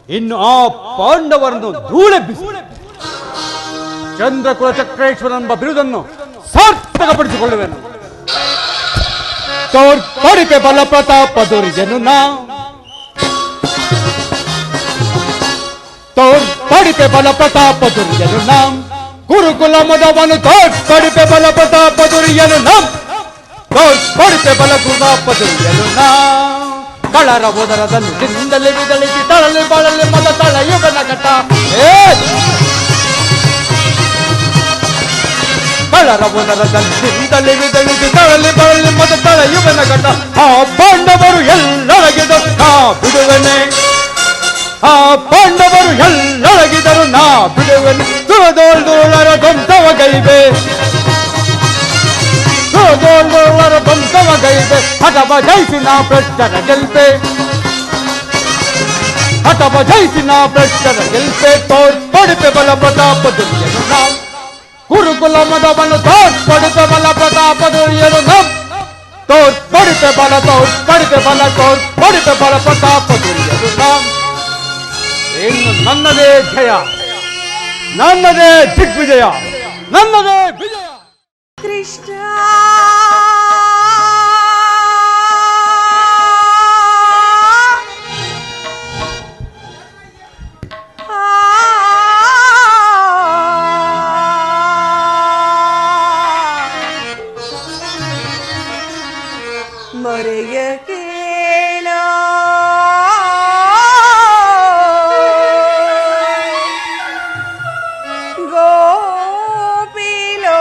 ಇನ್ನು ಆ ಪಾಂಡವರನ್ನು ಧೂಳೆಬ್ಬಿಸಿ ಚಂದ್ರಕುಲ ಚಕ್ರೇಶ್ವರನೆಂಬ ಬಿರುದನ್ನು ಸಾರ್ಥಕಪಡಿಸಿಕೊಳ್ಳುವೆನು. ತೋರ್ಪಡಿಕೆ ಬಲ ಪ್ರತಾಪ ದುರ್ಯನು ನಾ, ತೋರ್ಪಡಿಕೆ ಬಲ ಪ್ರತಾಪ ದುರ್ಯನು ನಾಂ, ಗುರುಕುಲ ಮದವನು ತೋರ್ಪಡಿಕೆ ಬಲ ಪ್ರತಾಪ ದುರ್ಯನು ನಾಂ, ತೋರ್ಪಡಿಕೆ ಬಲ ಪ್ರತಾಪ ದುರ್ಯನು ನಾ. ಕಳರ ಓದರದಲ್ಲಿ ದಿಂದಲೇ ವಿದಳಿಸಿ ತಳಲಿ ಬಳಲಿ ಮದ ತಳೆಯುವನ ಘಟ, ಕಳರ ಓದರದಲ್ಲಿ ದಿಂದಲೇ ವಿದಳಿಸಿ ತಳಲಿ ಬಳಲಿ ಮದ ತಳೆಯುವನ ಘಟ. ಆ ಪಾಂಡವರು ಎಲ್ಲೊಳಗಿದರು ನಾ ಬಿಡುವೆನೆ, ಆ ಪಾಂಡವರು ಎಲ್ಲೊಳಗಿದರು ನಾ ಬಿಡುವೆನು. ತುಳದೋಳ್ದೋಳರ ಧ್ವಂಸವ ಗೈವೆ, ತುಳದೋಳ್ದೋಳರ ಧ್ವಂಸವ ಗೈವೆ. ಹಠವ ಜಯಿಸಿ ನಾ ಭ್ರಷ್ಟರ ಗೆಲ್ಪೆ, ಹಠವ ಜಯಿಸಿ ನಾ ಭ್ರಷ್ಟರ ಗೆಲ್ಪೆ. ತೋರ್ಪಡಿಪೆ ಬಲ ಪ್ರತಾಪ ದುರ್ಯನು ನಾಂ, ಗುರುಕುಲ ಮದವನ್ನು ತೋರ್ಪಡಿಪೆ ಬಲ ಪ್ರತಾಪ ದುರ್ಯನು ನಾಂ, ತೋರ್ಪಡಿಪೆ ಬಲ ತೋರ್ಪಡಿಪೆ ಬಲ ತೋರ್ಪಡಿಪೆ ಬಲ ಪ್ರತಾಪ ದುರ್ಯನು ನಾಂ. ಇನ್ನು ನನ್ನದೇ ಜಯ, ನನ್ನದೇ ದಿಗ್ವಿಜಯ, ನನ್ನದೇ ವಿಜಯ. ಕೃಷ್ಣ ಮೊರೆಯ ಕೇಳೋ ಗೋಪಿಲೋ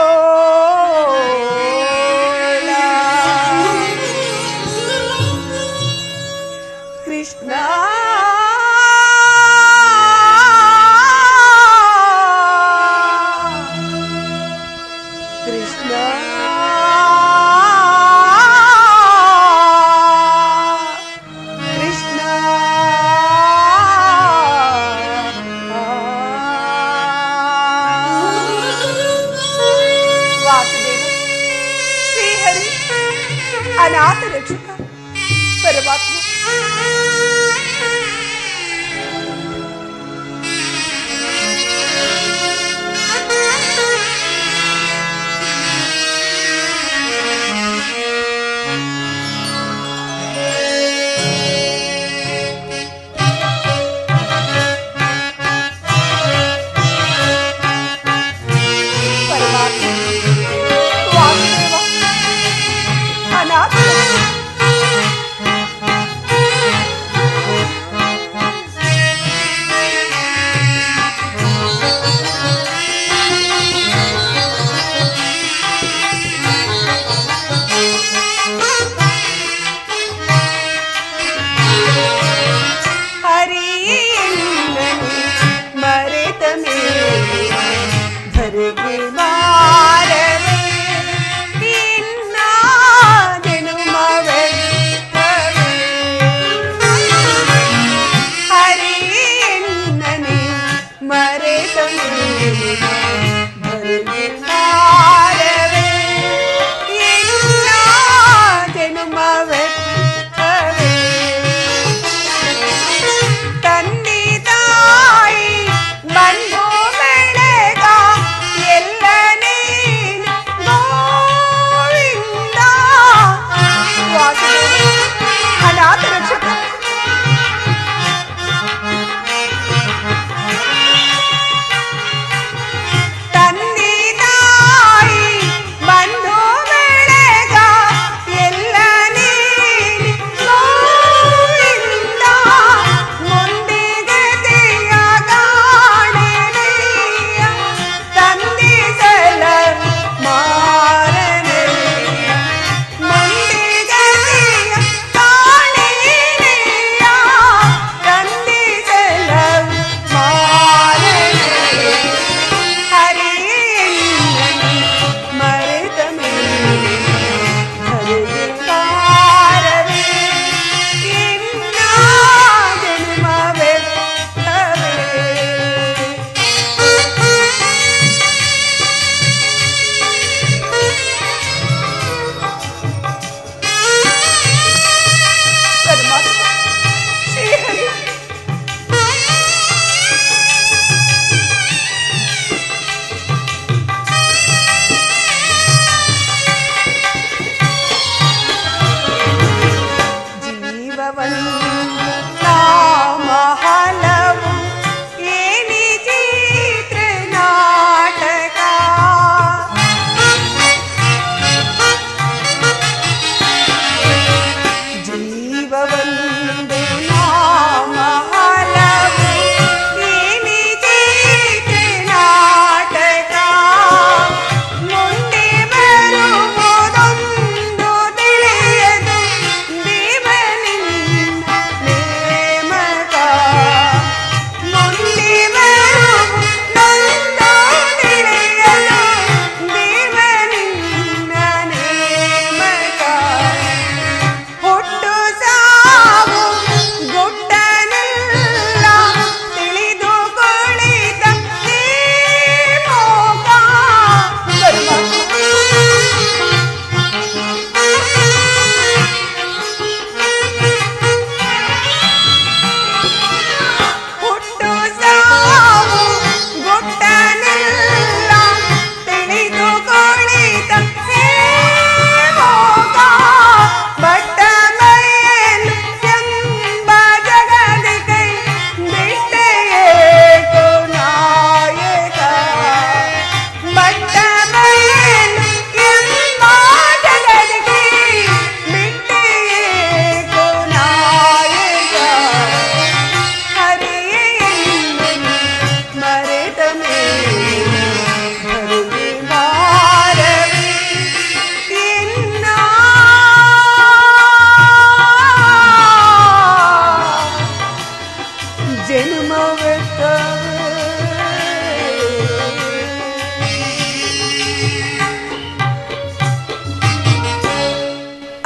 ಜನ್ಮವೆತ್ತವೆ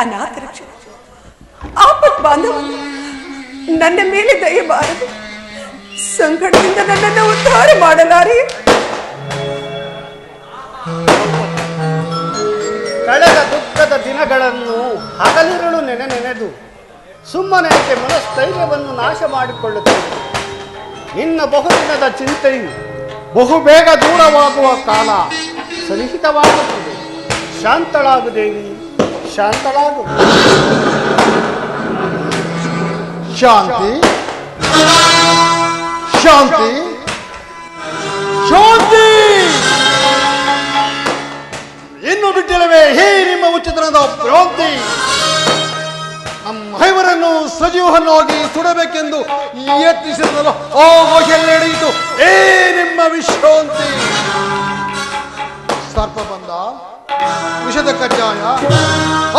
ಅನಾಥ ರಕ್ಷಕ ಆಪತ್ ಬಾಂಧವ ನನ್ನ ಮೇಲೆ ದಯಬಾರದು ಸಂಕಟದಿಂದ ನನ್ನನ್ನು ಉದ್ಧಾರ ಮಾಡಲಾರೆ ಕಳೆದ ದುಃಖದ ದಿನಗಳನ್ನು ಹಗಲಿರುಳು ನೆನೆದು ಸುಮ್ಮನೆ ಮನಸ್ಥೈರ್ಯವನ್ನು ನಾಶ ಮಾಡಿಕೊಳ್ಳುತ್ತೇವೆ. ನಿನ್ನ ಬಹುದಿನದ ಚಿಂತೆಯು ಬಹುಬೇಗ ದೂರವಾಗುವ ಕಾಲ ಸನ್ನಿಹಿತವಾಗುತ್ತದೆ. ಶಾಂತಳಾಗು ದೇವಿ, ಶಾಂತಳಾಗು. ಶಾಂತಿ ಶಾಂತಿ ಶಾಂತಿ ಇನ್ನು ಬಿಟ್ಟಿಲ್ಲವೇ ಹೇ ನಿಮ್ಮ ಉಚಿತನದ ಭ್ರಾಂತಿ. ನಮ್ಮವರನ್ನು ಸಜೀವನ್ನಾಗಿ ಸುಡಬೇಕೆಂದು ಯತ್ನಿಸಿದಲ್ಲ ಎಲ್ಲೆಡೆಯಿತು ಏ ನಿಮ್ಮ ವಿಶ್ರಾಂತಿ. ಸರ್ಪ ಬಂದ ವಿಷದ ಕಜ್ಜಾಯ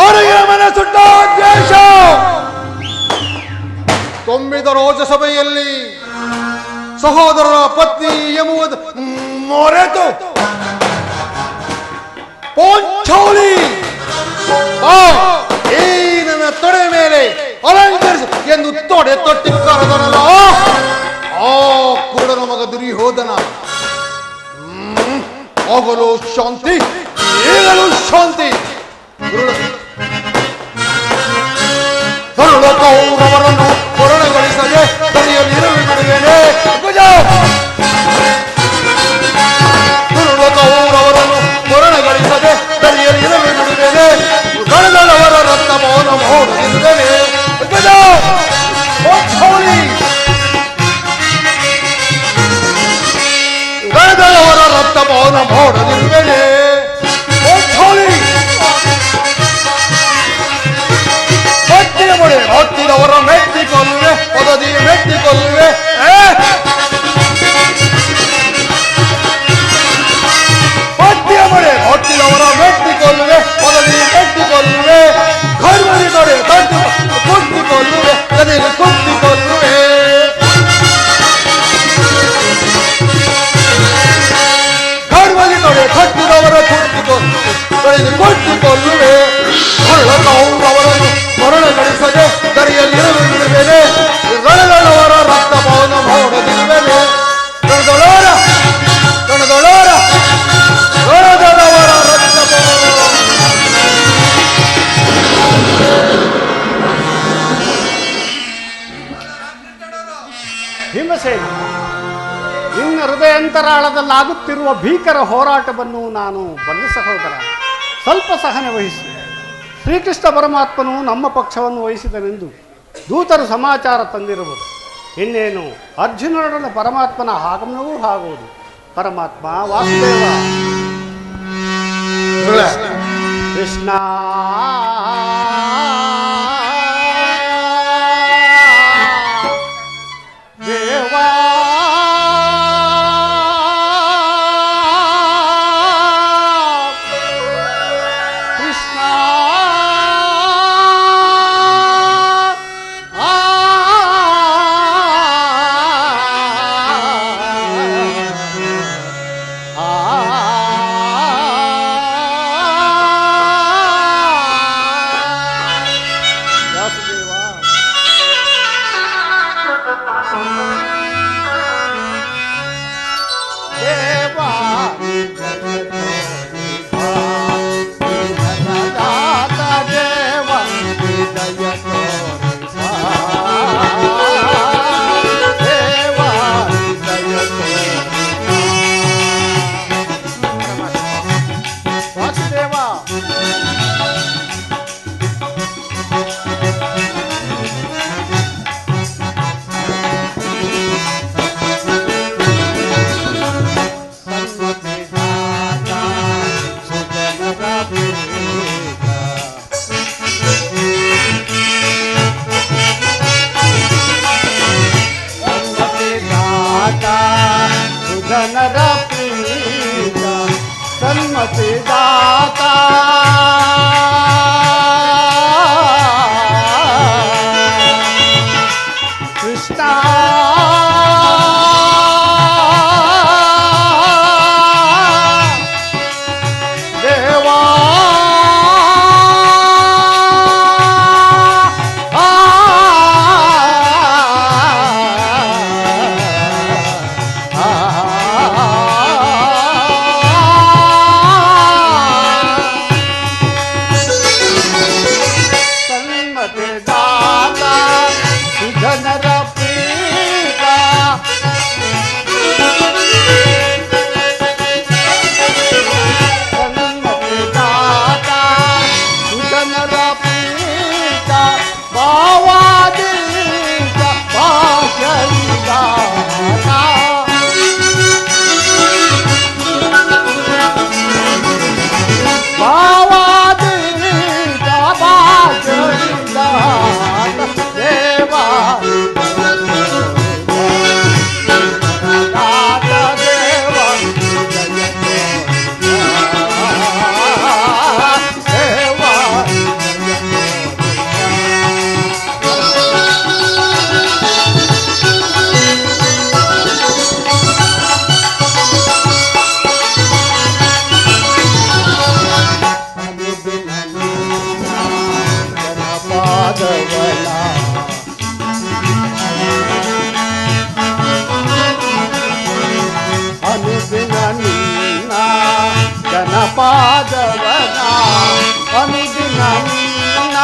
ಅವರಿಗೆ ಮನ ಸುಟ್ಟ ದ್ವೇಷ ತುಂಬಿದ ರಾಜಸಭೆಯಲ್ಲಿ ಸಹೋದರರ ಪತ್ನಿ ಎಂಬುವುದು ಮೊರೆತು ಪೋಂಚೋಳಿ ಈ ನನ್ನ ತೊಡೆ ಮೇಲೆ ಅಲಂಕರಿಸು ಎಂದು ತೊಡೆ ತೊಟ್ಟಿ ಕರೆದನಲ್ಲ ಆ ಕುರುಡನ ಮಗ ದುರ್ಯೋಧನ. ಆಗಲು ಶಾಂತಿ, ಈಗಲೂ ಶಾಂತಿ. ಕೌರವರನ್ನು ಕೊರಣಗೊಳಿಸದೆ ತಲೆಯಲ್ಲಿರಲು ಬಿಡುವೇನೆ. ಕೌರವರನ್ನು ಕೊರಣಗೊಳಿಸದೆ ತಲೆಯಲ್ಲಿರಲು ಬಿಡುವೇನೆ. ಗಣದವರ ರಕ್ತ ಮೌನ ಮೋಡಿರುತ್ತೇನೆ. ಗಣದವರ ರಕ್ತ ಮೌನ ಮೋಡದಿರುವೇನೆ. ಹೊತ್ತಿದವರ ಮೆಟ್ಟಿಕೊಳ್ಳುವೆ, ಪದದಿ ಮೆಟ್ಟಿಕೊಳ್ಳುವೆ. ಹೊತ್ತಿಯ ಮಳೆ ಹೊತ್ತಿದವರ ಮೆಟ್ಟಿಕೊಳ್ಳುವೆ, ಪದದಿ ಮೆಟ್ಟಿಕೊಳ್ಳುವೆ. ಕರ್ಮರಿ ತೊಡೆ ಕುಟ್ಟಿಕೊಳ್ಳುವೆ, ಗದಿಗೆ ಕುಟ್ಟಿಕೊಳ್ಳುವೆ. ಕರ್ಮರಿ ತೊಡೆ ಕಟ್ಟಿದವರ ಕುಟ್ಟಿಕೊಳ್ಳುವೆ. ಅವರನ್ನು ಮರಣಗೊಳಿಸದೆ ದರಿಯಲ್ಲಿರಲು ಬಿಡುವೇನೆ. ರಣದಳವರ ರಕ್ತ ಮೌನ ಮೋಡದಿರುವೇನೆ. ರಣದಳವರ ರಣದಳವರ ರಣದಳವರ ರಕ್ತ ಭೀಮಸೇನ, ನಿನ್ನ ಹೃದಯಾಂತರಾಳದಲ್ಲಾಗುತ್ತಿರುವ ಭೀಕರ ಹೋರಾಟವನ್ನು ನಾನು ಬಲ್ಲ ಸಹೋದರ, ಸ್ವಲ್ಪ ಸಹನೆ ವಹಿಸಿ. ಶ್ರೀಕೃಷ್ಣ ಪರಮಾತ್ಮನು ನಮ್ಮ ಪಕ್ಷವನ್ನು ವಹಿಸಿದನೆಂದು ದೂತರು ಸಮಾಚಾರ ತಂದಿರುವುದು. ಇನ್ನೇನು ಅರ್ಜುನನೊಡನೆ ಪರಮಾತ್ಮನ ಆಗಮನವೂ ಆಗುವುದು. ಪರಮಾತ್ಮ ವಾಸುದೇವ ಕೃಷ್ಣ ದೇವಾ दाता कृष्णा ಜನಪಾದವನ ಅನುದಿನ ನಿನ್ನ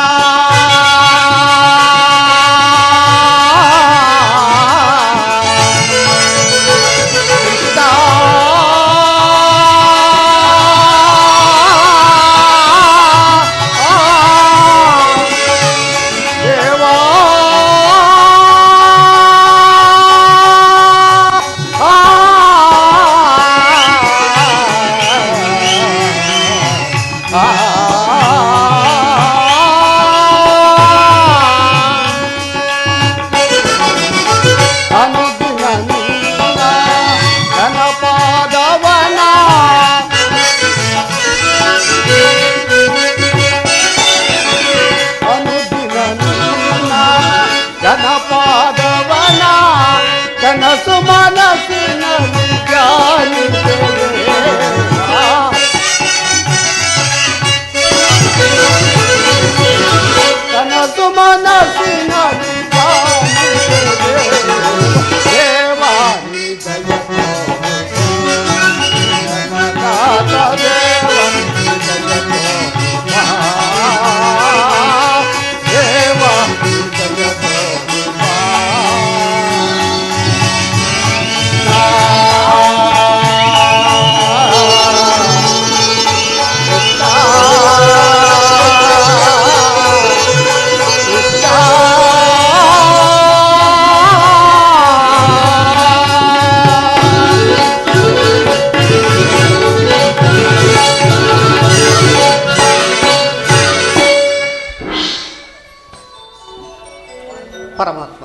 ಜನಪಾದವನ ಕನಸು ಮನಸ್ಸಿನಲ್ಲಿ ಧ್ಯಾನಿಸುವೆ. ಕನಸು ಮನಸ್ಸಿನಲ್ಲಿ ಧ್ಯಾನಿಸುವೆ. ದೇವಾನಿ ಜಯ ಪರಮಾತ್ಮ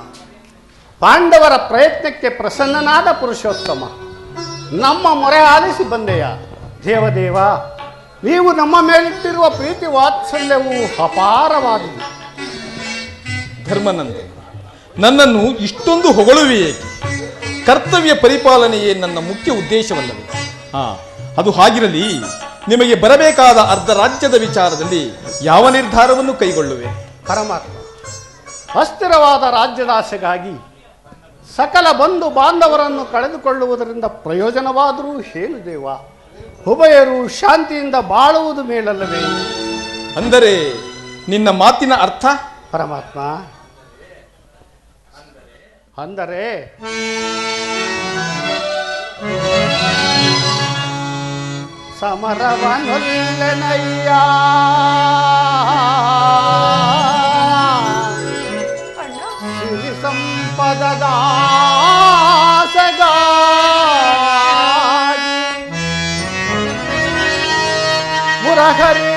ಪಾಂಡವರ ಪ್ರಯತ್ನಕ್ಕೆ ಪ್ರಸನ್ನನಾದ ಪುರುಷೋತ್ತಮ, ನಮ್ಮ ಮೊರೆ ಆಲಿಸಿ ಬಂದೆಯ ದೇವದೇವ. ನೀವು ನಮ್ಮ ಮೇಲಿಟ್ಟಿರುವ ಪ್ರೀತಿ ವಾತ್ಸಲ್ಯವು ಅಪಾರವಾದುದು. ಧರ್ಮನಂದೆ, ನನ್ನನ್ನು ಇಷ್ಟೊಂದು ಹೊಗಳುವೆಯೇ? ಕರ್ತವ್ಯ ಪರಿಪಾಲನೆಯೇ ನನ್ನ ಮುಖ್ಯ ಉದ್ದೇಶವಲ್ಲವೇ? ಅದು ಹಾಗಿರಲಿ, ನಿಮಗೆ ಬರಬೇಕಾದ ಅರ್ಧ ರಾಜ್ಯದ ವಿಚಾರದಲ್ಲಿ ಯಾವ ನಿರ್ಧಾರವನ್ನು ಕೈಗೊಳ್ಳುವೆ? ಪರಮಾತ್ಮ, ಅಸ್ಥಿರವಾದ ರಾಜ್ಯದಾಸೆಗಾಗಿ ಸಕಲ ಬಂಧು ಬಾಂಧವರನ್ನು ಕಳೆದುಕೊಳ್ಳುವುದರಿಂದ ಪ್ರಯೋಜನವಾದರೂ ಏನು ದೇವ? ಉಭಯರು ಶಾಂತಿಯಿಂದ ಬಾಳುವುದು ಮೇಲಲ್ಲವೇ? ಅಂದರೆ ನಿನ್ನ ಮಾತಿನ ಅರ್ಥ? ಪರಮಾತ್ಮ, ಅಂದರೆ ಸಮರವನೊಲ್ಲೆನಯ್ಯ ಸಿರಿ ಸಂಪದದ ಮುರಹರಿ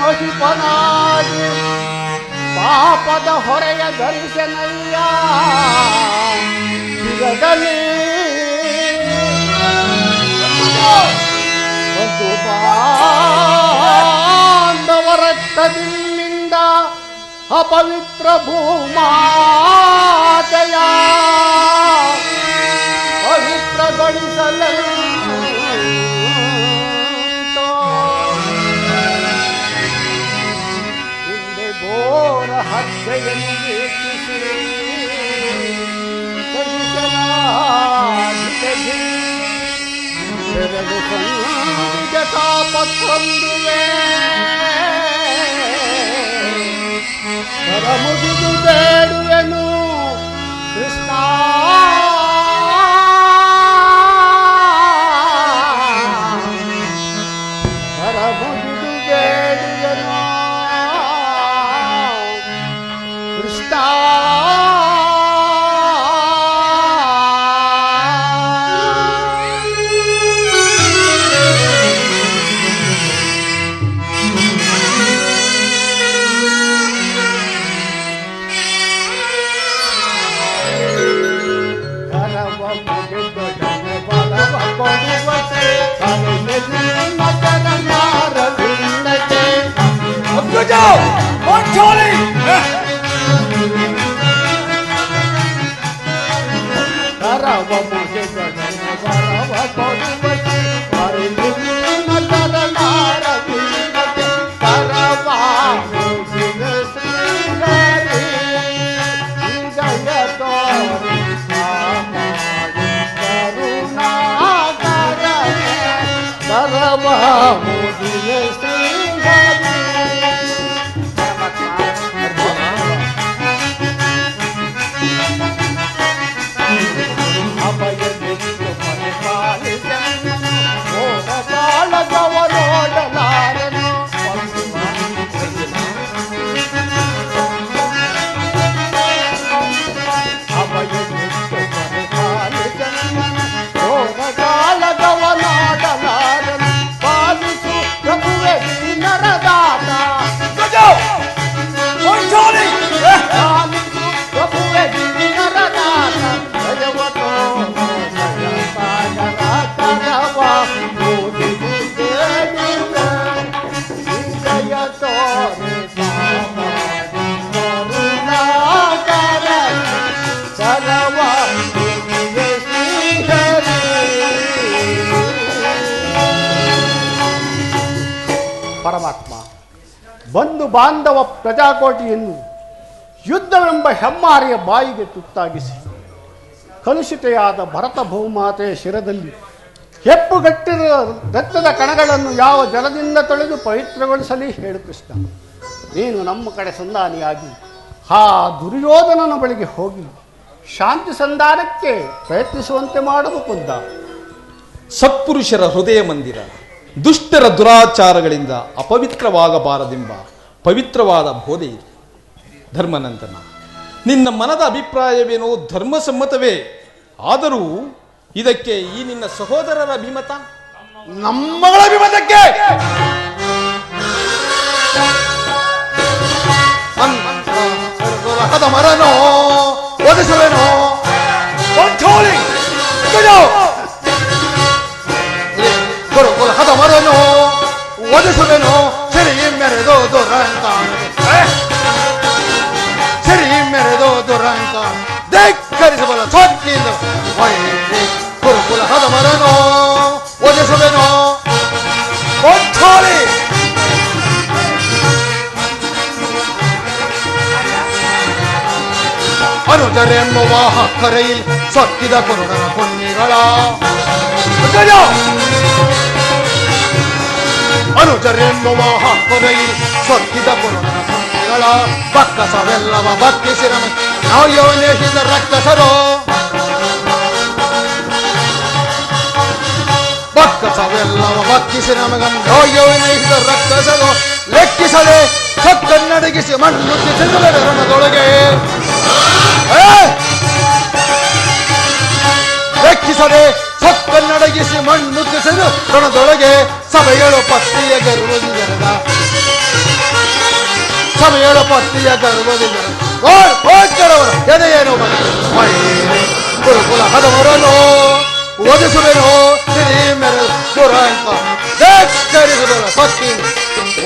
ಮಹಿಪನಾಗಿ ಪಾಪದ ಹೊರೆಯ ಧರಿಸನಯ್ಯ ಶಿರದಲ್ಲಿ ಒಂದು ಬಾಂಧವರಕ್ತದಿಂದ ಅಪವಿತ್ರ ಭೂಮಾತೆಯ ಪವಿತ್ರಗೊಳಿಸಲು ಹಿಂದೆ ಘೋರ ಹತ್ಯೆಯನ್ನು ವೀಕ್ಷಿಸಿ ಬೆರಳು ಸಂಜತಾಪತ್ತೊಂದುವೆ ಕರ ಮುಗಿದು ಬೇಡುವೆನು ಕೃಷ್ಣ. ಕರ ಮುಗಿದು ಬೇಡುವೆನು ಕೃಷ್ಣ. ಬಂಧು ಬಾಂಧವ ಪ್ರಜಾಕೋಟಿಯನ್ನು ಯುದ್ಧವೆಂಬ ಹೆಮ್ಮಾರಿಯ ಬಾಯಿಗೆ ತುತ್ತಾಗಿಸಿ ಕಲುಷಿತೆಯಾದ ಭರತ ಬಹುಮಾತೆಯ ಶಿರದಲ್ಲಿ ಹೆಪ್ಪುಗಟ್ಟಿರುವ ರಕ್ತದ ಕಣಗಳನ್ನು ಯಾವ ಜಲದಿಂದ ತೊಳೆದು ಪವಿತ್ರಗೊಳಿಸಲಿ ಹೇಳು ಕೃಷ್ಣ. ನೀನು ನಮ್ಮ ಕಡೆ ಸಂಧಾನಿಯಾಗಿ ಆ ದುರ್ಯೋಧನನ ಬಳಿಗೆ ಹೋಗಿ ಶಾಂತಿ ಸಂಧಾನಕ್ಕೆ ಪ್ರಯತ್ನಿಸುವಂತೆ ಮಾಡಬೇಕುಂದ. ಸತ್ಪುರುಷರ ಹೃದಯ ಮಂದಿರ ದುಷ್ಟರ ದುರಾಚಾರಗಳಿಂದ ಅಪವಿತ್ರವಾಗಬಾರದೆಂಬ ಪವಿತ್ರವಾದ ಬೋಧೆ ಇದೆ. ಧರ್ಮನಂದನ, ನಿನ್ನ ಮನದ ಅಭಿಪ್ರಾಯವೇನೋ ಧರ್ಮಸಮ್ಮತವೇ, ಆದರೂ ಇದಕ್ಕೆ ಈ ನಿನ್ನ ಸಹೋದರರ ಅಭಿಮತ? ನಮ್ಮಗಳ ಅಭಿಮತಕ್ಕೆ ಮರನೋ ಒದಿಸುವೆನೋ ಗುರುಕುಲದ ಮರನೋ ಒದಿಸುವೆನೋ ಸಿರಿ ಮೆರೆದೋ ದುರಂಕಾರ ಸಿರಿ ಮೆರೆದೋ ದುರಂಕಾರ ಧಿಕ್ಕರಿಸಬಲ್ಲ ಸೊಕ್ಕಿಂದ ಗುರುಕುಲದ ಮರನೋ ಒದಿಸುವೆನೋ ಕೊಂಚೋಳಿ ಅನುಜರೆಂಬ ವಾಹಕರೆയിൽ ಸೊಕ್ಕಿದ ಕುರುಡನ ಪುಣ್ಯಗಳ ಅನುಜರೆಂಬ ವಾಹಕರೆயில் ಸೊಕ್ಕಿದ ಕುರುಡನ ಪುಣ್ಯಗಳ ಬಕ್ಕಸವೆಲ್ಲವ ಬಕ್ಕಿಸಿ ನಾವು ನೇಹಿದ ರಕ್ತಸರೋ ಬಕ್ಕಸವೆಲ್ಲವ ಬಕ್ಕಿಸಿ ನಮಗನ್ನೇಹಿದ ರಕ್ತಸರೋ ಲೆಕ್ಕಿಸದೆ ಸತ್ತನ್ನಡಗಿಸಿ ಮಣ್ಣು ರಣದೊಳಗೆ ಲೆಕ್ಕಿಸದೆ ಸತ್ತನ್ನಡಗಿಸಿ ಮಣ್ಣು ರಣದೊಳಗೆ ಸಭೆಗಳು ಪತ್ತಿಯ ಗರ್ವದಿ ಜರದ ಸಭೆಗಳು ಪತ್ತಿಯ ಗರ್ವದಿ ಜರದವರ ಎದೆಯೇನು ಗುರುಕುಲ ಹದವರನು ಒದಿಸುವೆನೋ ಸಿರಿ ಮೆರೆ ದುರಂಕ ಧಿಕ್ಕರಿಸುವ ಪತ್ತಿ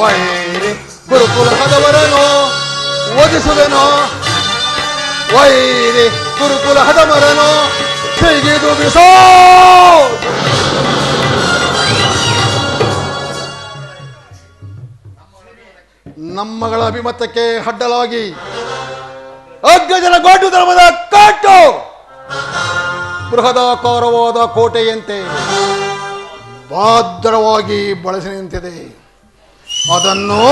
ವೈರಿ ಗುರುಕುಲ ಹದವರನು ಒದಿಸುವೆನೋ ವೈರಿ ಗುರುಕುಲ ಹದವರನು ಕೈಗಿದು ಬಿಸೋ. ನಮ್ಮಗಳ ಅಭಿಮತಕ್ಕೆ ಅಡ್ಡಲಾಗಿ ಅಗ್ಗಜನ ಗೋಟು ಧರ್ಮದ ಕಾಟು ಬೃಹದಾಕಾರವಾದ ಕೋಟೆಯಂತೆ ಭದ್ರವಾಗಿ ಬಳಸಿ ನಿಂತಿದೆ. ಅದನ್ನು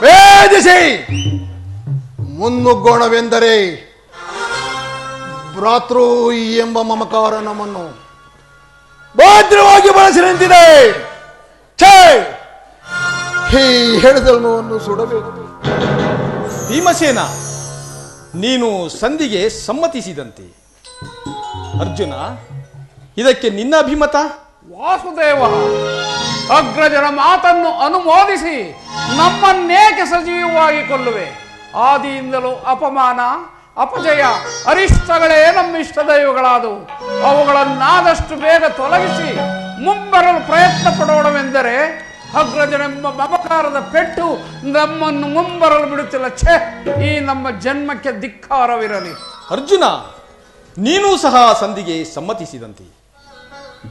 ಭೇದಿಸಿ ಮುನ್ನುಗ್ಗೋಣವೆಂದರೆ ಭ್ರಾತೃ ಎಂಬ ಮಮಕಾರ ನಮ್ಮನ್ನು ಭದ್ರವಾಗಿ ಬಳಸಿ ನಿಂತಿದೆ. ಈ ಹೆಣದಲ್ಮವನ್ನು ಸುಡಬೇಕು. ಭೀಮಸೇನ, ನೀನು ಸಂಧಿಗೆ ಸಮ್ಮತಿಸಿದಂತೆ. ಅರ್ಜುನ, ಇದಕ್ಕೆ ನಿನ್ನ ಅಭಿಮತ? ವಾಸುದೇವ, ಅಗ್ರಜನ ಮಾತನ್ನು ಅನುಮೋದಿಸಿ ನಮ್ಮನ್ನೇಕೆ ಸಜೀವವಾಗಿ ಕೊಲ್ಲುವೆ? ಆದಿಯಿಂದಲೂ ಅಪಮಾನ ಅಪಜಯ ಅರಿಷ್ಟಗಳೇ ನಮ್ಮಿಷ್ಟ ದೈವಗಳಾದವು. ಅವುಗಳನ್ನಾದಷ್ಟು ಬೇಗ ತೊಲಗಿಸಿ ಮುಂಬರಲು ಪ್ರಯತ್ನ ಪಡೋಣವೆಂದರೆ ಅಗ್ರಜನೆಂಬ ಮಮಕಾರದ ಪೆಟ್ಟು ನಮ್ಮನ್ನು ಮುಂಬರಲು ಬಿಡುತ್ತಿಲ್ಲ. ಛೇ, ಈ ನಮ್ಮ ಜನ್ಮಕ್ಕೆ ಧಿಕ್ಕಾರವಿರಲಿ. ಅರ್ಜುನ, ನೀನೂ ಸಹ ಸಂಧಿಗೆ ಸಮ್ಮತಿಸಿದಂತೆ.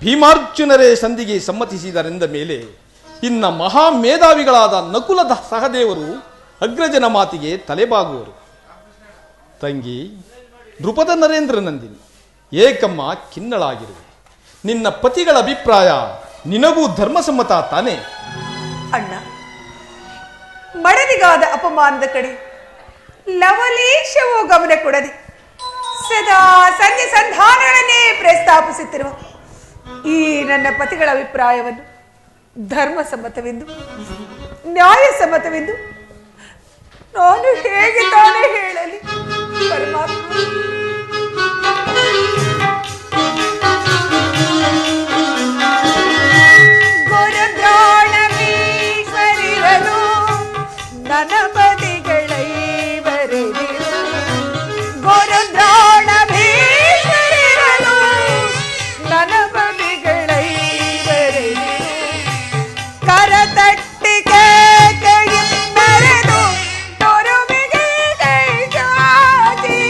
ಭೀಮಾರ್ಜುನರೇ ಸಂಧಿಗೆ ಸಮ್ಮತಿಸಿದರೆಂದ ಮೇಲೆ ಇನ್ನ ಮಹಾಮೇಧಾವಿಗಳಾದ ನಕುಲದ ಸಹದೇವರು ಅಗ್ರಜನ ಮಾತಿಗೆ ತಲೆಬಾಗುವರು. ತಂಗಿ ನೃಪದ ನರೇಂದ್ರ ನಂದಿನಿ, ಏಕಮ್ಮ ಖಿನ್ನಳಾಗಿರುವೆ. ನಿನ್ನ ಪತಿಗಳ ಅಭಿಪ್ರಾಯ ನಿನಗೂ ಧರ್ಮಸಮ್ಮತ ತಾನೇ? ಅಣ್ಣ, ಮಡದಿಗಾದ ಅಪಮಾನದ ಕಡೆ ಲವಲೇಶವೂ ಗಮನ ಕೊಡದೆ ಸದಾ ಸಂಧಿ ಸಂಧಾನಗಳನ್ನೇ ಪ್ರಸ್ತಾಪಿಸುತ್ತಿರುವ ಈ ನನ್ನ ಪತಿಗಳ ಅಭಿಪ್ರಾಯವನ್ನು ಧರ್ಮಸಮ್ಮತವೆಂದು ನ್ಯಾಯಸಮ್ಮತವೆಂದು ನಾನು ಹೇಗೆ ತಾನೇ ಹೇಳಲಿ? ಪರಮಾತ್ಮ, ಗುರುದ್ರೋಣಮೀಶ್ವರಿರಲು ನನ್ನ ಪತಿಗಳೈವರೆದಿರು. ಗುರುದ್ರೋಣಮೀಶ್ವರಿರಲು ನನ್ನ ಪತಿಗಳೈವರೆದಿರು. ಕರತಟ್ಟಿಗೆ ಕೈಯಿಂದರೆದು ತೊರುವಿಗೆ ಕೈ ಚಾಚಿ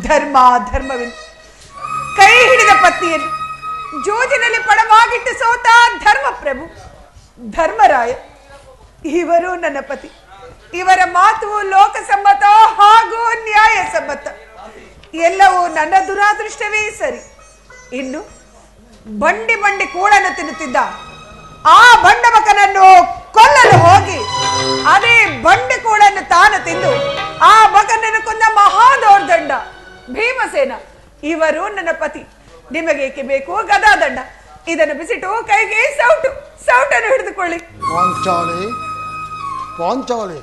ಧರ್ಮ ಧರ್ಮವೆಂದು ಕೈ ಹಿಡಿದ ಪತ್ನಿಯನ್ನು ಜೋಜಿನಲ್ಲಿ ಪಣವಾಗಿಟ್ಟು ಸೋತ ಧರ್ಮಪ್ರಭು ಧರ್ಮರಾಯ ಇವರು ನನ್ನ ಪತಿ. ಇವರ ಮಾತು ಲೋಕಸಮ್ಮತ ಹಾಗೂ ನ್ಯಾಯಸಮ್ಮತ. ಎಲ್ಲವೂ ನನ್ನ ದುರಾದೃಷ್ಟವೇ ಸರಿ. ಇನ್ನು ಬಂಡಿ ಬಂಡಿ ಕೂಳನ್ನು ತಿನ್ನುತ್ತಿದ್ದ ಆ ಬಂಡಮಕನನ್ನು ಕೊಲ್ಲಲು ಹೋಗಿ ಅದೇ ಬಂಡಿ ಕೂಳನ್ನು ತಾನು ತಿಂದು ಆ ಮಗನನ್ನು ಕೊಂದ ಮಹಾದೌರ್ದಂಡ ಭೀಮಸೇನ ಇವರು ನನ್ನ ಪತಿ. ನಿಮಗೇಕೆ ಬೇಕು ಗದಾದಂಡ? ಇದನ್ನು ಬಿಸಿಟು ಕೈಗೆ ಸೌಟನ್ನು ಹಿಡಿದುಕೊಳ್ಳಿ. ಪಾಂಚಾಲಿ ಪಾಂಚಾಲಿ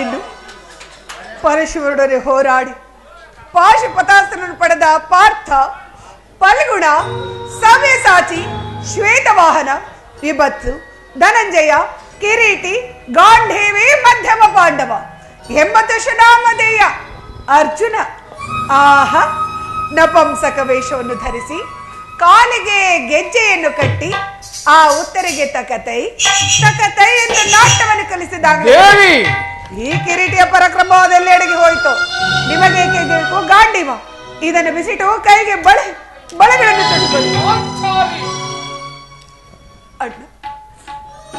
ಇನ್ನು ಪರಶುವರೊಡನೆ ಹೋರಾಡಿ ಪಾಶುಪತಾಸ್ತ್ರವನ್ನು ಪಡೆದ ಪಾರ್ಥ, ಫಲ್ಗುಣ, ಸವ್ಯಸಾಚಿ, ಶ್ವೇತವಾಹನ, ವಿಭತ್ಸು, ಧನಂಜಯ, ಕಿರೀಟಿ, ಗಾಂಧೇವಿ, ಮಧ್ಯಮ ಪಾಂಡವ, 80 ಶನಾಮಧೇಯ ಅರ್ಜುನ ಆಹ ನಪಂಸಕ ವೇಷವನ್ನು ಧರಿಸಿ ಕಾಲಿಗೆ ಗೆಜ್ಜೆಯನ್ನು ಕಟ್ಟಿ ಆ ಉತ್ತರಿಗೆ ತಕತೈ ಎಂದು ನಾಟ್ಯವನ್ನು ಕಲಿಸಿದಾಗ ಈ ಕಿರೀಟಿಯ ಪರಾಕ್ರಮದೆಲ್ಲೆಡೆಗೆ ಹೋಯಿತು. ನಿಮಗೇಕೆ ಬೇಕು ಗಾಂಡೀವ? ಇದನ್ನು ಬಿಸಿಟು ಕೈಗೆ ಬಳೆಗಳನ್ನು ತೊಡಿಕೊಳ್ಳಿ. ಅಣ್ಣ,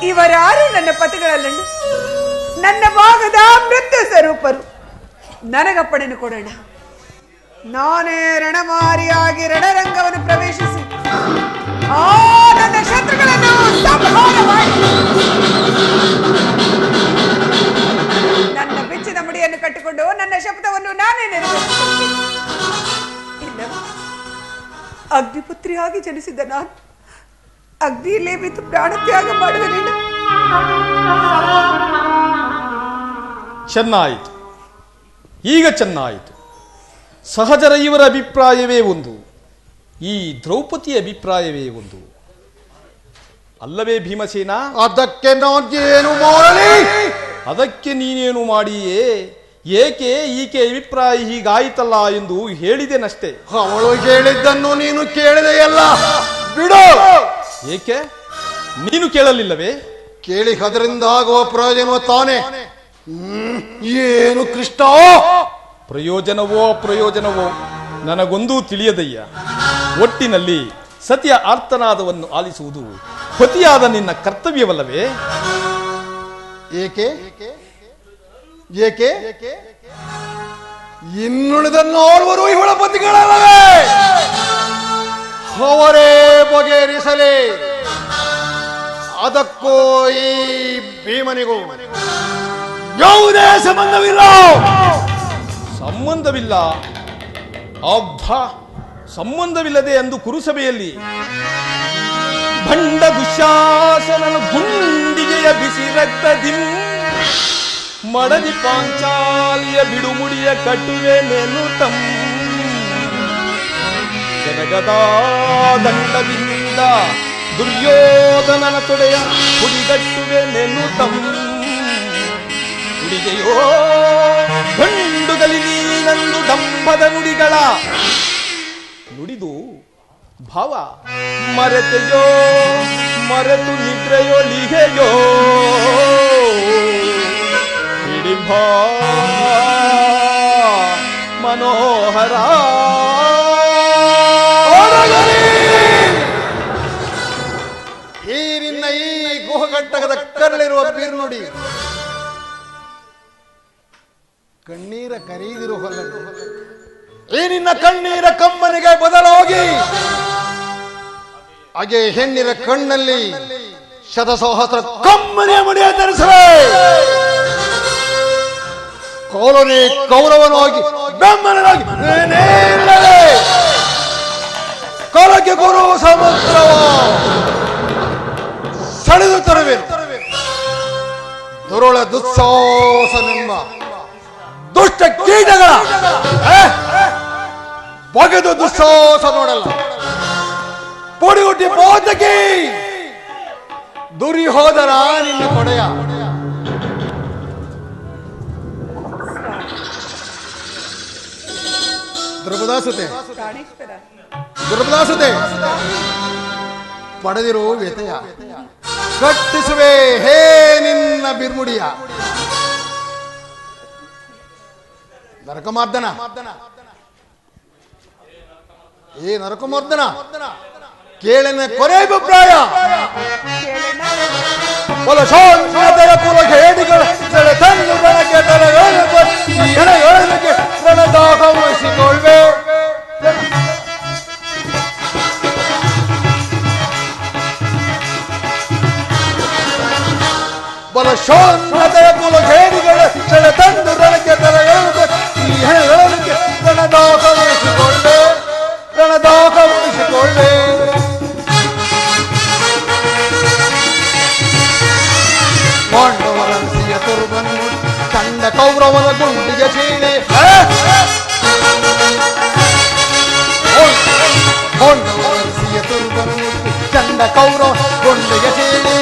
ಇವರಾರು ನನ್ನ ಪತಿಗಳಲ್ಲಣ್ಣ, ನನ್ನ ಭಾಗದ ಮೃತ್ಯು ಸ್ವರೂಪರು. ನನಗಪ್ಪಣೆಯನ್ನು ಕೊಡೋಣ. ನಾನೇ ರಣಮಾರಿಯಾಗಿ ರಣರಂಗವನ್ನು ಪ್ರವೇಶಿಸಿ ಆ ನನ್ನ ಶತ್ರುಗಳನ್ನು ಸಂಹಾರ ಮಾಡಿ ನನ್ನ ಬೆಚ್ಚಿದ ಮುಡಿಯನ್ನು ಕಟ್ಟಿಕೊಂಡು ನನ್ನ ಶಬ್ದವನ್ನು ನಾನೇ ನೆರವೇರಿಸುತ್ತೇನೆ. ಇಲ್ಲ, ಅಗ್ನಿಪುತ್ರಿಯಾಗಿ ಜನಿಸಿದ ನಾನು ಅಗ್ನಿಯಲ್ಲೇ ಬಿದ್ದು ಪ್ರಾಣತ್ಯಾಗ ಮಾಡುವನಿಲ್ಲ. ಚೆನ್ನಾಯಿತು, ಈಗ ಚೆನ್ನಾಯಿತು. ಸಹಜರ ಇವರ ಅಭಿಪ್ರಾಯವೇ ಒಂದು, ಈ ದ್ರೌಪದಿಯ ಅಭಿಪ್ರಾಯವೇ ಒಂದು ಅಲ್ಲವೇ ಭೀಮಸೇನ? ಅದಕ್ಕೆ ನಾನೇನು ಮಾಡಲಿ? ಅದಕ್ಕೆ ನೀನೇನು ಮಾಡಿಯೇ? ಏಕೆ ಈಕೆ ಅಭಿಪ್ರಾಯ ಹೀಗಾಯಿತಲ್ಲ ಎಂದು ಹೇಳಿದೆನಷ್ಟೇ. ಅವಳು ಹೇಳಿದ್ದನ್ನು ನೀನು ಕೇಳಿದೆಯಲ್ಲ, ಬಿಡು. ಏಕೆ ನೀನು ಕೇಳಲಿಲ್ಲವೇ? ಕೇಳಿ ಅದರಿಂದ ಆಗುವ ಪ್ರಯೋಜನ ತಾನೆ. ಏನು ಕೃಷ್ಣ? ಪ್ರಯೋಜನವೋ ಅಪ್ರಯೋಜನವೋ ನನಗೊಂದೂ ತಿಳಿಯದಯ್ಯ. ಒಟ್ಟಿನಲ್ಲಿ ಸತಿಯ ಆರ್ತನಾದವನ್ನು ಆಲಿಸುವುದು ಪತಿಯಾದ ನಿನ್ನ ಕರ್ತವ್ಯವಲ್ಲವೇ? ಏಕೆ ಏಕೆ ಇನ್ನುಳಿದ 4 ಇವಳ ಪತಿಗಳಲ್ಲವೇ? ಅವರೇ ಬಗೆಹರಿಸಲಿ. ಅದಕ್ಕೂ ಈ ಭೀಮನಿಗೂ ಯಾವುದೇ ಸಂಬಂಧವಿಲ್ಲ. ಅಬ್ಬಾ, ಸಂಬಂಧವಿಲ್ಲದೆ ಅಂದು ಕುರುಸಭೆಯಲ್ಲಿ ಭಂಡ ದುಶಾಸನನ ಗುಂಡಿಗೆಯ ಬಿಸಿ ರಕ್ತದಿ ಮಡದಿ ಪಾಂಚಾಲಿಯ ಬಿಡುಮುಡಿಯ ಕಟ್ಟುವೆ ನೆನುತಂ ಜನಗದ ದಂಡದಿಂದ ದುರ್ಯೋಧನನ ತೊಡೆಯ ಹುಡಿಗಟ್ಟುವೆ ನೆನುತಂ ಹುಡಿಗೆಯೋ ಗಂಡುಗಲಿ ನೀನಂದು ಡಂಬದ ನುಡಿಗಳ ನುಡಿದು ಭಾವ ಮರೆತೆಯೋ ಮರೆತು ನಿದ್ರೆಯೋ ಲಿಗೆಯೋ ಹಿಡಿಭಾ ಮನೋಹರ ಈ ನಿನ್ನ ಈ ಗುಹಗಟ್ಟಕದ ಕರಳಿರುವ ಬೀರ್ನುಡಿ ಕಣ್ಣೀರ ಕರೀದಿರು ಹೊಲ. ಈ ನಿನ್ನ ಕಣ್ಣೀರ ಕಮ್ಮನಿಗೆ ಬದಲಾಗಿ ಹಾಗೆ ಹೆಣ್ಣಿನ ಕಣ್ಣಲ್ಲಿ ಶತಸಹಸ್ರ ಕಮ್ಮನೆಯ ಮಡಿಯ ಧರಿಸಲೇ ಕೌಲನೆ ಕೌರವನಾಗಿ ಬೆಮ್ಮನಾಗಿ ಕಾಲಕ್ಕೆ ಗುರು ಸಮುದ್ರವ ಸೆಳೆದು ತರುವೆನು. ದುರುಳ ದುಸ್ಸಾಹಸನೆಂಬ ದುಷ್ಟ ಕೀಟಗಳ ಬಗೆದು ದುಸ್ಸಾಹಸ ನೋಡಲ್ಲ. ಪುಡಿಗುಟ್ಟಿ ಬೋತಕಿ ದುರ್ಯೋಧನ ನಿನ್ನ ಕೊಡೆಯ ದ್ರೌಪದಾಸುತೆ ದ್ರೌಪದಾಸುತೆ ಪಡೆದಿರೋ ವ್ಯತೆಯ ಕಟ್ಟಿಸುವೆ ಹೇ ನಿನ್ನ ಬಿರ್ಮುಡಿಯ. ನರಕಮರ್ದನ ಏ ನರಕಮರ್ದನ ಕೇಳನ ಕೊನೆ ಅಭಿಪ್ರಾಯ ಬಲಶಾನ್ಯತೆಯ ಪುರಗೇಡಿಗಳ ತಂದು ಬೆಳಗ್ಗೆ ತಲೆಗಳಿಗೆ ರಣದಾಹವಹಿಸಿಕೊಳ್ಳೆ ಬಲಶಾನ್ಯತೆಯ ಪುರಗೇಡಿಗಳ ತಂದು ಬೆಳಗ್ಗೆ ತಲೆಗಳಿಗೆ ರಣದಾಹವಹಿಸಿಕೊಳ್ಳೆ ರಣದಾಹವಹಿಸಿಕೊಳ್ಳೆ ಪಾಂಡವರಂಸಿಯ ತುರುಬನ್ನು ಕಂಡ ಕೌರವನ ಗುಂಡಿಗೆ ಚೀಳಿ ಪಾಂಡವರಂಸಿಯ ತುರುಬನ್ನು ಕಂಡ ಕೌರವ ಗುಂಡಿಗೆ ಚೀಳಿ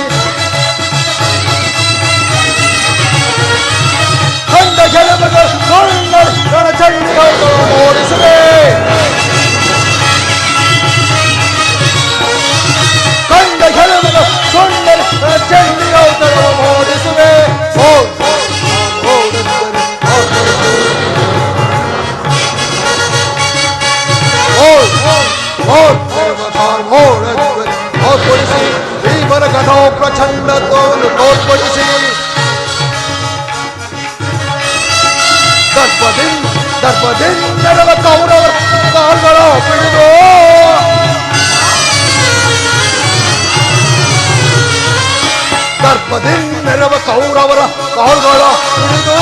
ಕಂಡ ಗೆಲುವುಗಳು ರಣ ಚಂಡಿಗಳು ಓಡಿಸುವೆ ಕಂಡ ಗೆಲುವುಗಳು ಚಂಡಿಗಳು ಓಡಿಸುವೆ ತೋರ್ಪಡಿಸಿ ಭೀಮರ ಕಥೋ ಪ್ರಚಂಡತ್ವವನ್ನು ತೋರ್ಪಡಿಸಿ ದರ್ಪದಿಂದ ಕೌರವ ಕಾಲ್ಗಳ ಬಿಡಿದು ದರ್ಪದಿಂದೆರವ ಕೌರವರ ಕಾಲ್ಗಳ ಹಿಡಿದು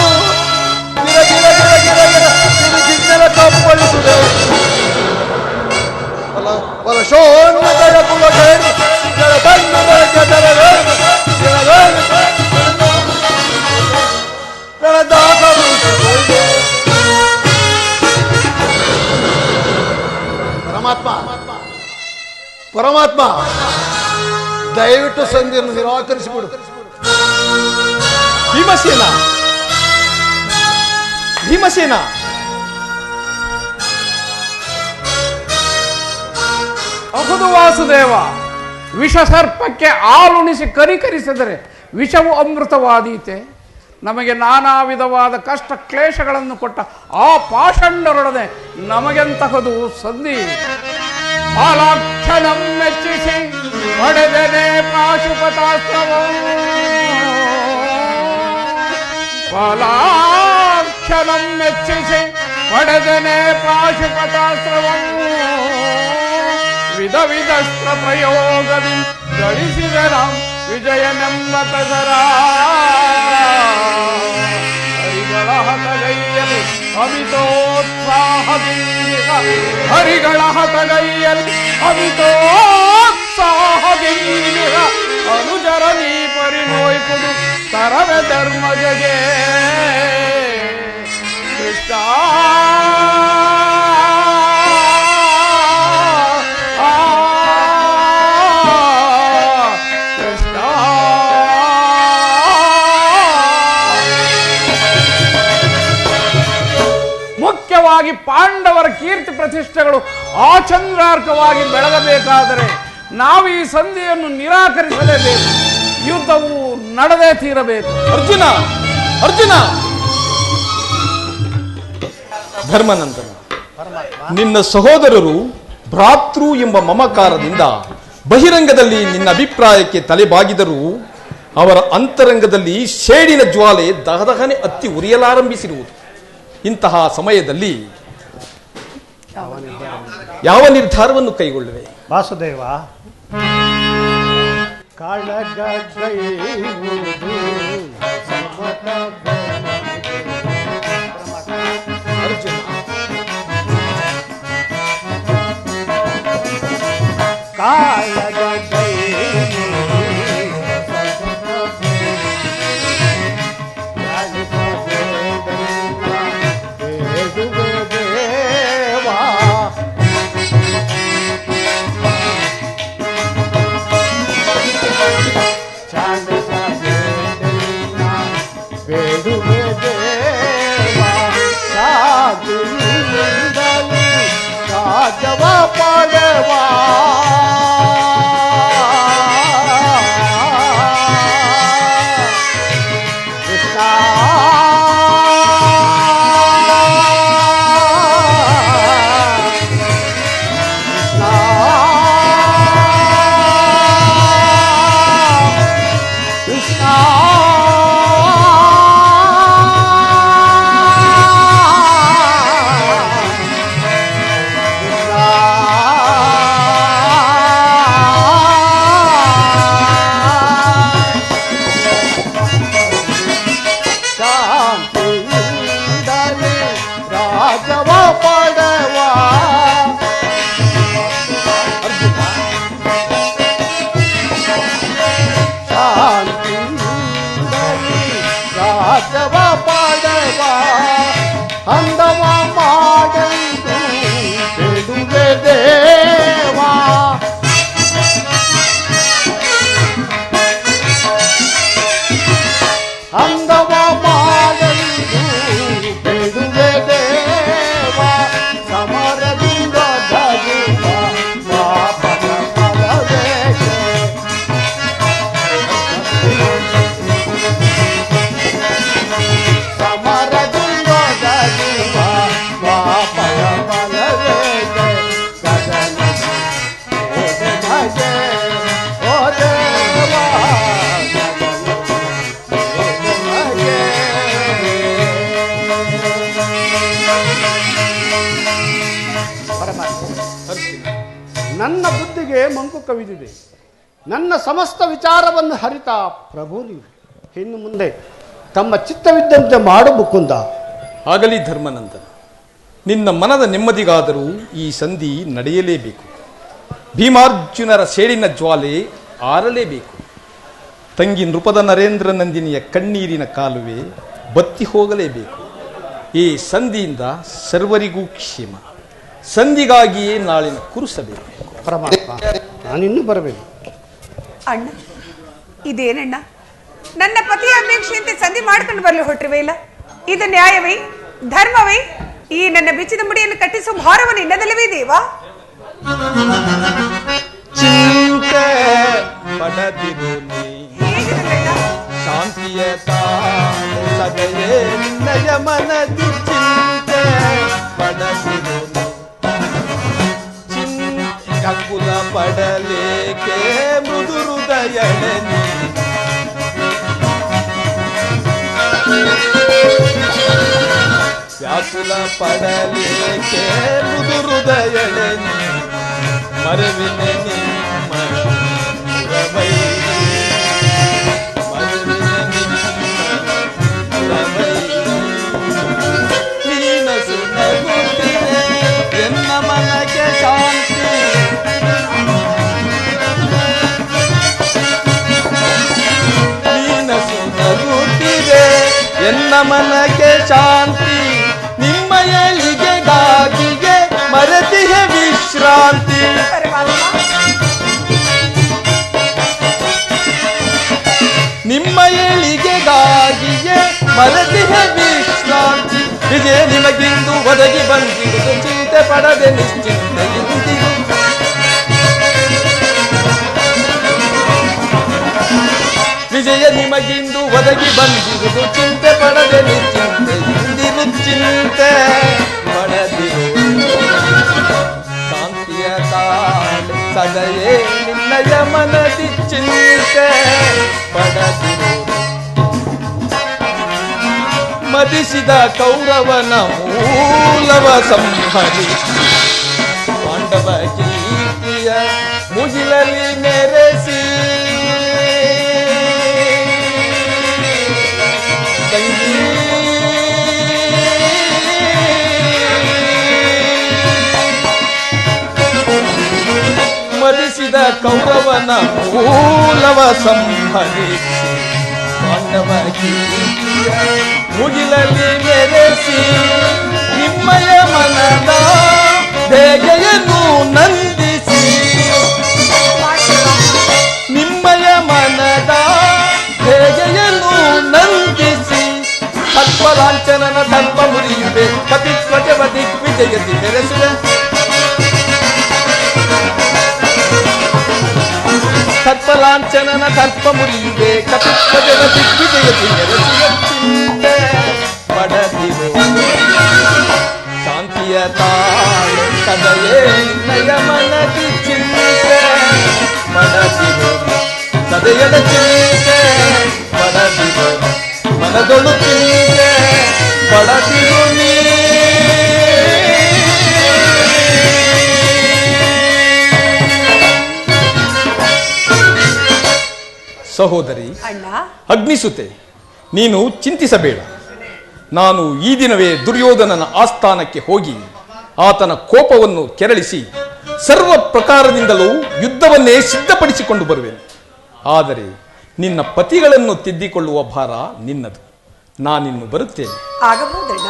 ಗಿರ ಕಪ್ಪಳಿಸಿದೆ ಬಲಶೋನ್ನತೆಯ ಕುಲಗೇಡಿ ಪರಮಾತ್ಮ ದಯವಿಟ್ಟು ಸಂಧಿಯನ್ನು ನಿರಾಕರಿಸಿಬಿಡು. ಭೀಮಸೇನ ಭೀಮಸೇನ ಅಹುದು ವಾಸುದೇವ, ವಿಷ ಸರ್ಪಕ್ಕೆ ಹಾಲುಣಿಸಿ ಕರಿಕರಿಸಿದರೆ ವಿಷವು ಅಮೃತವಾದೀತೆ. ನಮಗೆ ನಾನಾ ವಿಧವಾದ ಕಷ್ಟ ಕ್ಲೇಶಗಳನ್ನು ಕೊಟ್ಟ ಆ ಪಾಷಂಡರೊಡನೆ ನಮಗೆಂತಹದು ಸಂಧಿ? ಪಾಲಾಕ್ಷಣಂ ಮೆಚ್ಚಿಸಿ ಪಡೆದನೆ ಪಾಶುಪತಾಸ್ತ್ರವೋ, ಪಾಲಾಕ್ಷಣಂ ಮೆಚ್ಚಿಸಿ ಪಡೆದನೆ ಪಾಶುಪತಾಸ್ತ್ರವಂ, ವಿಧ ವಿಧಸ್ತ್ರ ಪ್ರಯೋಗದಿ ಗಳಿಸಿದರ ವಿಜಯನೆಂಬ ತಸರ. ಹರಿಗಳ ಹತಗೈಯಲ್ಲಿ ಅಮಿತೋತ್ಸಾಹದಿಂದ, ಹರಿಗಳ ಹತಗೈಯಲ್ಲಿ ಅಮಿತೋತ್ಸಾಹದಿಂದ ಅನುಜರ ನೀ ಪರಿನೋಯ್ಪುದು ತರವೆ ಧರ್ಮಜಗೆ. ಕೃಷ್ಣ ಮುಖ್ಯವಾಗಿ ಪಾಂಡವರ ಕೀರ್ತಿ ಪ್ರತಿಷ್ಠೆಗಳು ಆಚಂದ್ರಾರ್ಕವಾಗಿ ಬೆಳಗಬೇಕಾದರೆ ನಾವು ಈ ಸಂಧಿಯನ್ನು ನಿರಾಕರಿಸಲೇಬೇಕು. ಯುದ್ಧವು ನಡೆದೇ ತೀರಬೇಕು. ಅರ್ಜುನ ಅರ್ಜುನ ಧರ್ಮನಂದನ, ನಿನ್ನ ಸಹೋದರರು ಭ್ರಾತೃ ಎಂಬ ಮಮಕಾರದಿಂದ ಬಹಿರಂಗದಲ್ಲಿ ನಿನ್ನ ಅಭಿಪ್ರಾಯಕ್ಕೆ ತಲೆಬಾಗಿದರೂ ಅವರ ಅಂತರಂಗದಲ್ಲಿ ಶೇಡಿನ ಜ್ವಾಲೆ ದಹದಹನೆ ಹತ್ತಿ ಉರಿಯಲಾರಂಭಿಸಿರುವುದು. ಇಂತಹ ಸಮಯದಲ್ಲಿ ಯಾವ ನಿರ್ಧಾರವನ್ನು ಕೈಗೊಳ್ಳುವೆ? ವಾಸುದೇವ, ಕಾಳಗೈವುದು ಅರ್ಜುನ, ಪಾಡವಾ ಕೃಷ್ಣ ರಾಜವ ಪಡೆವ ಶಾಂತಿ ರಾಜವ ಪಡೆವ ಅಂದವ ಮಾಡೆಂದು ಬಿಡುವೆ ದೇವಾ ಅಂದವ ಮಾಡೆಂದು ಬಿಡುವೆ ದೇವಾ ಸಮರದಿಂದ ಧರುವ ಪಾಪದ ಫಲವೇಕೆ ಸಮರದಿಂದ ಧರುವ ಪಾಪದ ಫಲವೇಕೆ ಗಗನ ಭಜೆ ಓ ದೇವಾ ನನ್ನ ಬುದ್ಧಿಗೆ ಮಂಕು ಕವಿದಿದೆ. ನನ್ನ ಸಮಸ್ತ ವಿಚಾರವನ್ನು ಹರಿತ ಪ್ರಭು ನೀವು. ಇನ್ನು ಮುಂದೆ ತಮ್ಮ ಚಿತ್ತವಿದ್ದಂತೆ ಮಾಡು ಮುಕುಂದ. ಆಗಲಿ ಧರ್ಮನಂದನ, ನಿನ್ನ ಮನದ ನೆಮ್ಮದಿಗಾದರೂ ಈ ಸಂಧಿ ನಡೆಯಲೇಬೇಕು. ಭೀಮಾರ್ಜುನರ ಸೇಡಿನ ಜ್ವಾಲೆ ಆರಲೇಬೇಕು. ತಂಗಿ ನೃಪದ ನರೇಂದ್ರ ನಂದಿನಿಯ ಕಣ್ಣೀರಿನ ಕಾಲುವೆ ಬತ್ತಿ ಹೋಗಲೇಬೇಕು. ಈ ಸಂಧಿಯಿಂದ ಸರ್ವರಿಗೂ ಕ್ಷೇಮ. ಸಂಧಿಗಾಗಿಯೇ ನಾಳಿನ ಕುರುಸಬೇಕು. ಪರಮಾತ್ಮ, ನಾನಿನ್ನೂ ಬರಬೇಕು. ಅಣ್ಣ, ಇದೇನಣ್ಣ, ನನ್ನ ಪತಿಯ ಅಪೇಕ್ಷೆಯಂತೆ ಸಂಧಿ ಮಾಡ್ಕೊಂಡು ಬರಲು ಹೊರಟಿವೆ ಇಲ್ಲ? ಇದು ನ್ಯಾಯವೇ, ಧರ್ಮವೇ? ಈ ನನ್ನ ಬಿಚ್ಚಿದ ಮುಡಿಯನ್ನು ಕಟ್ಟಿಸುವ ಭಾರವನ್ನು ನಿನ್ನದಲ್ಲವೇ ದೇವಾ? ಚಿಂತೆ ಪಡದಿರು ನೀ ಹೇಗಿರಲಿಲ್ಲ? ಶಾಂತಿಯ ಸದಯೇ ನಿನ್ನಯ ಮನದಿ ಚಿಂತೆ ಪಡದಿರು ಕಂಕುಲ ಪಡಲೇಕೆ ಮೃದು ಹೃದಯನೆ ವ್ಯಾಕುಲ ಪಡಲೇಕೆ ಮೃದು ಹೃದಯನೆ ಮರವಿನ ನಿಮ್ಮ ಪುರವೈ ಮರವಿನ ನಿಮ್ಮ ಪುರವೈ ನೀನಸು ನಗುತ್ತಿದೆ ಎನ್ನ ಮನಕ್ಕೆ ಶಾಂತಿ ನೀನಸು ನಗುತ್ತಿದೆ ಎನ್ನ ಮನಕ್ಕೆ ಶಾಂತಿ ನಿಮ್ಮ ಏಳಿಗೆಗಾಗಿಗೆ ಮರತಿಯ ವಿಶ್ರಾಂತಿ ನಿಮ್ಮ ಏಳಿಗೆಗಾಗಿಯೇ ಮರತಿಯ ವಿಶ್ರಾಂತಿ ವಿಜಯ ನಿಮಗಿಂದು ಒದಗಿ ಬಂದಿರುವುದು ಚಿಂತೆ ಪಡದೆ ನಿಶ್ಚಿಂತೆಯಿಂದಿರು ವಿಜಯ ನಿಮಗಿಂದು ಒದಗಿ ಬಂದಿರುವುದು ಚಿಂತೆ ಪಡದೆ ನಿಶ್ಚಿಂತೆಯಿಂದಿರು ಚಿಂತೆ ಪಡದಿರು ಶಾಂತಿಯ ತಾಳೆ ಸದಯೇ ನಿನ್ನಯ ಮನದಿ ಚಿಂತೆ ಪಡದಿರು ಮದಿಸಿದ ಕೌರವನ ಮೂಲವ ಸಂಹರಿ ಪಾಂಡವ ಕೀರ್ತಿಯ ಮುಗಿಲಲ್ಲಿ ನೆರೆಸಿ ಮದಿಸಿದ ಕೌರವನ ಮೂಲವ ಸಂಹರಿಸಿ ಪಾಂಡವ ಕೀರ್ತಿಯ ಮುಗಿಲಲ್ಲಿ ಮೆರೆಸಿ ನಿಮ್ಮಯ ಮನದ ಬೇಗೆಯನ್ನು ನಂದಿಸಿ ನಿಮ್ಮಯ ಮನದ ಬೇಗೆಯನ್ನು ನಂದಿಸಿ ತತ್ವಲಾಂಛನನ ತತ್ವ ಮುರಿಯುವೆ ಕಪಿತ್ವಜವ ದಿಗ್ವಿಜಯತಿ ಮೆರೆಸುವೆ ತತ್ವಲಾಂಛನನ ತತ್ವ ಮುರಿಯುವೆ ಕಪಿತ್ವಜವ ದಿಗ್ವಿಜಯತಿ ಮೆರೆಸುವೆ ಚಿಂತೆ ಪಡದಿರು ಶಾಂತಿಯ ತಾಳೆ ಸದಯೇ ನಿನ್ನಯ ಮನದಿ ಚಿಂತೆ ಪಡದಿರು ಸದಯದ ಚಿಂತೆ ಪಡದಿರು ಮನದೊಳು ಚಿಂತೆ ಪಡದಿರು ನೀ ಸಹೋದರಿ ಅಣ್ಣ, ಅಗ್ನಿಸುತೆ, ನೀನು ಚಿಂತಿಸಬೇಡ. ನಾನು ಈ ದಿನವೇ ದುರ್ಯೋಧನನ ಆಸ್ಥಾನಕ್ಕೆ ಹೋಗಿ ಆತನ ಕೋಪವನ್ನು ಕೆರಳಿಸಿ ಸರ್ವ ಪ್ರಕಾರದಿಂದಲೂ ಯುದ್ಧವನ್ನೇ ಸಿದ್ಧಪಡಿಸಿಕೊಂಡು ಬರುವೆನು. ಆದರೆ ನಿನ್ನ ಪತಿಗಳನ್ನು ತಿದ್ದಿಕೊಳ್ಳುವ ಭಾರ ನಿನ್ನದು. ನಾನಿನ್ನು ಬರುತ್ತೇನೆ. ಆಗಬಹುದಣ್ಣ.